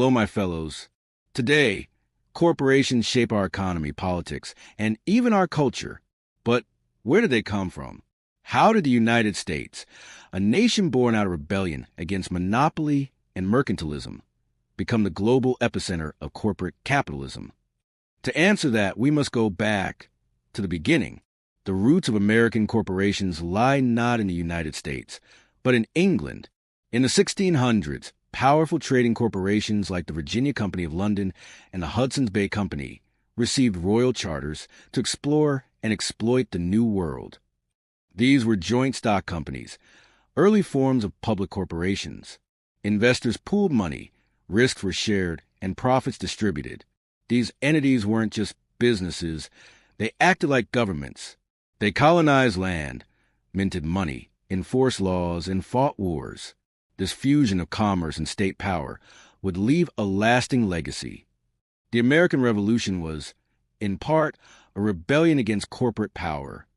Hello, my fellows. Today, corporations shape our economy, politics, and even our culture. But where did they come from? How did the United States, a nation born out of rebellion against monopoly and mercantilism, become the global epicenter of corporate capitalism? To answer that, we must go back to the beginning. The roots of American corporations lie not in the United States, but in England. In the 1600s, powerful trading corporations like the Virginia Company of London and the Hudson's Bay Company received royal charters to explore and exploit the New World. These were joint stock companies, early forms of public corporations. Investors pooled money, risks were shared, and profits distributed. These entities weren't just businesses, they acted like governments. They colonized land, minted money, enforced laws, and fought wars. This fusion of commerce and state power would leave a lasting legacy. The American Revolution was, in part, a rebellion against corporate power.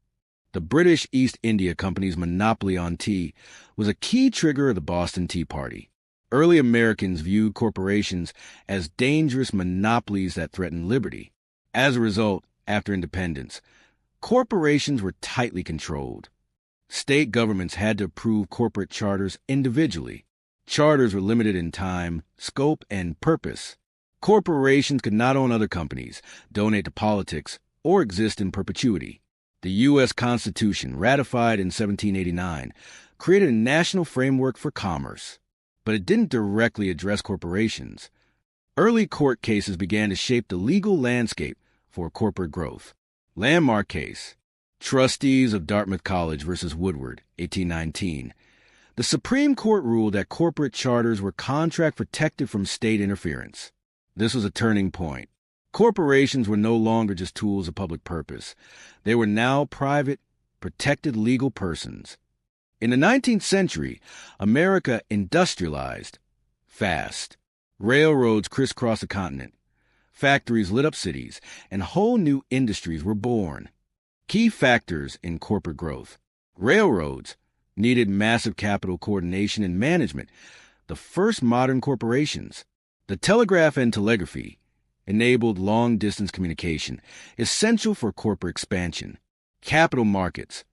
The British East India Company's monopoly on tea was a key trigger of the Boston Tea Party. Early Americans viewed corporations as dangerous monopolies that threatened liberty. As a result, after independence, corporations were tightly controlled. State governments had to approve corporate charters individually. Charters were limited in time, scope, and purpose. Corporations could not own other companies, donate to politics, or exist in perpetuity. The U.S. Constitution, ratified in 1789, created a national framework for commerce, but it didn't directly address corporations. Early court cases began to shape the legal landscape for corporate growth. Landmark case, Trustees of Dartmouth College versus Woodward, 1819. The Supreme Court ruled that corporate charters were contract protected from state interference. This was a turning point. Corporations were no longer just tools of public purpose. They were now private, protected legal persons. In the 19th century, America industrialized fast. Railroads crisscrossed the continent. Factories lit up cities, and whole new industries were born. Key factors in corporate growth. Railroads needed massive capital coordination and management, the first modern corporations. The telegraph and telegraphy enabled long-distance communication, essential for corporate expansion. Capital markets.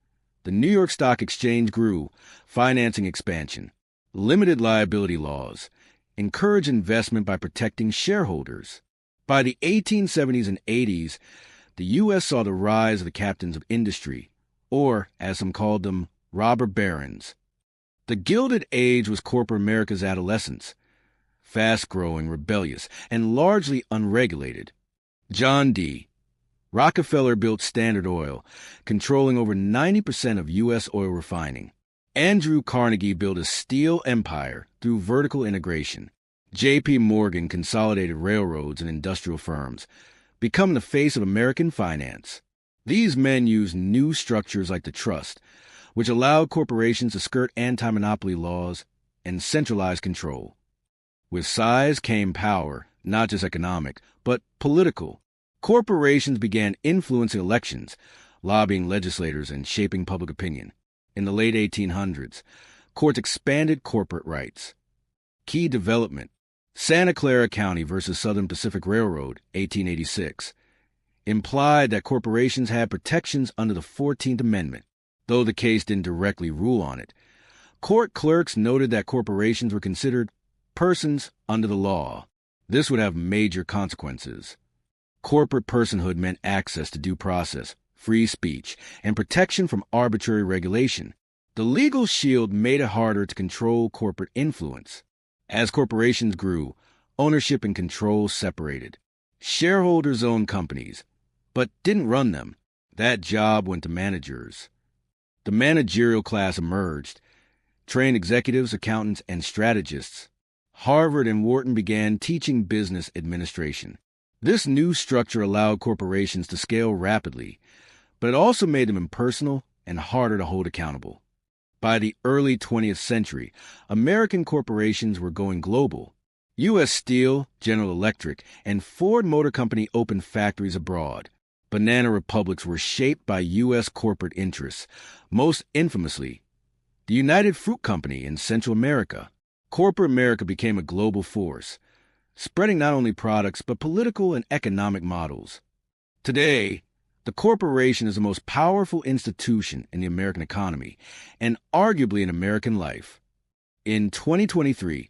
The New York Stock Exchange grew, financing expansion. Limited liability laws encouraged investment by protecting shareholders. By the 1870s and 80s, the U.S. saw the rise of the captains of industry, or, as some called them, robber barons. The Gilded Age was corporate America's adolescence, fast-growing, rebellious, and largely unregulated. John D. Rockefeller built Standard Oil, controlling over 90% of U.S. oil refining. Andrew Carnegie built a steel empire through vertical integration. J.P. Morgan consolidated railroads and industrial firms, becoming the face of American finance. These men used new structures like the trust, which allowed corporations to skirt anti-monopoly laws and centralize control. With size came power, not just economic, but political. Corporations began influencing elections, lobbying legislators, and shaping public opinion. In the late 1800s, courts expanded corporate rights. Key development: Santa Clara County versus Southern Pacific Railroad, 1886, implied that corporations had protections under the 14th Amendment, though the case didn't directly rule on it. Court clerks noted that corporations were considered persons under the law. This would have major consequences. Corporate personhood meant access to due process, free speech, and protection from arbitrary regulation. The legal shield made it harder to control corporate influence. As corporations grew, ownership and control separated. Shareholders owned companies, but didn't run them. That job went to managers. The managerial class emerged, trained executives, accountants, and strategists. Harvard and Wharton began teaching business administration. This new structure allowed corporations to scale rapidly, but it also made them impersonal and harder to hold accountable. By the early 20th century, American corporations were going global. U.S. Steel, General Electric, and Ford Motor Company opened factories abroad. Banana republics were shaped by U.S. corporate interests, most infamously, the United Fruit Company in Central America. Corporate America became a global force. spreading not only products but political and economic models. Today, the corporation is the most powerful institution in the American economy and arguably in American life. In 2023,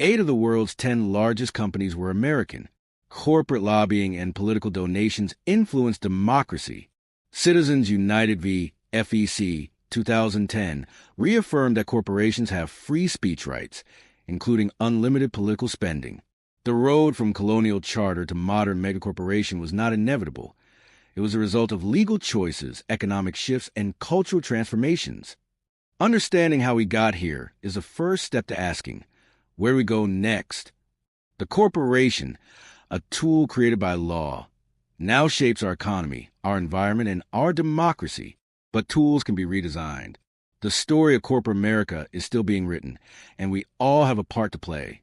8 of the world's 10 largest companies were American. Corporate lobbying and political donations influence democracy. Citizens United v. FEC 2010 reaffirmed that corporations have free speech rights, including unlimited political spending. The road from colonial charter to modern megacorporation was not inevitable. It was a result of legal choices, economic shifts, and cultural transformations. Understanding how we got here is the first step to asking, where do we go next? The corporation, a tool created by law, now shapes our economy, our environment, and our democracy. But tools can be redesigned. The story of corporate America is still being written, and we all have a part to play.